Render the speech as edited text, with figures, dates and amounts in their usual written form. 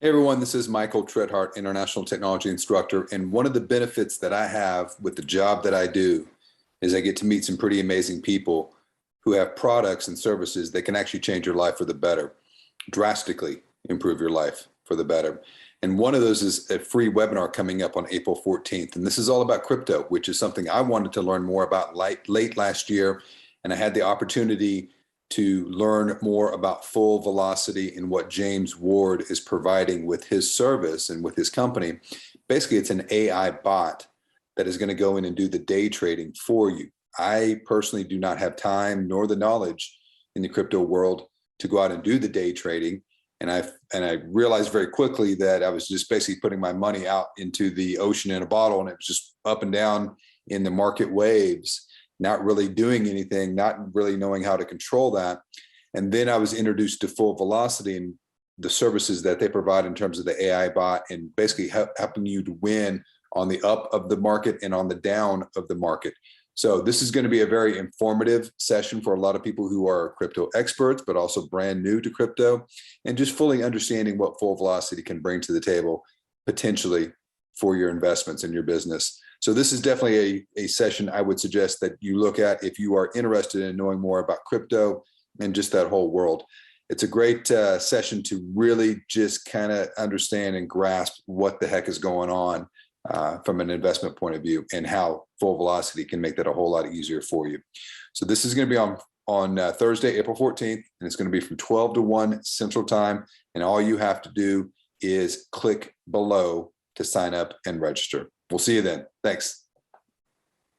Hey everyone, this is Michael Treadhart, International Technology Instructor. And one of the benefits that I have with the job that I do is I get to meet some pretty amazing people who have products and services that can actually change your life for the better, drastically improve your life for the better. And one of those is a free webinar coming up on April 14th. And this is all about crypto, which is something I wanted to learn more about late last year. And I had the opportunity to learn more about full velocity and what James Ward is providing with his service and with his company. Basically, it's an AI bot that is going to go in and do the day trading for you. I personally do not have time nor the knowledge in the crypto world to go out and do the day trading. And I realized very quickly that I was just basically putting my money out into the ocean in a bottle, and it was just up and down in the market waves, not really doing anything, not really knowing how to control that. And then I was introduced to full velocity and the services that they provide in terms of the AI bot and basically helping you to win on the up of the market and on the down of the market. So this is going to be a very informative session for a lot of people who are crypto experts, but also brand new to crypto, and just fully understanding what full velocity can bring to the table potentially for your investments in your business. So this is definitely a session I would suggest that you look at if you are interested in knowing more about crypto and just that whole world. It's a great session to really just kind of understand and grasp what the heck is going on from an investment point of view and how full velocity can make that a whole lot easier for you. So this is going to be on Thursday, April 14th, and it's going to be from 12 to 1 Central Time. And all you have to do is click below to sign up and register. We'll see you then. Thanks.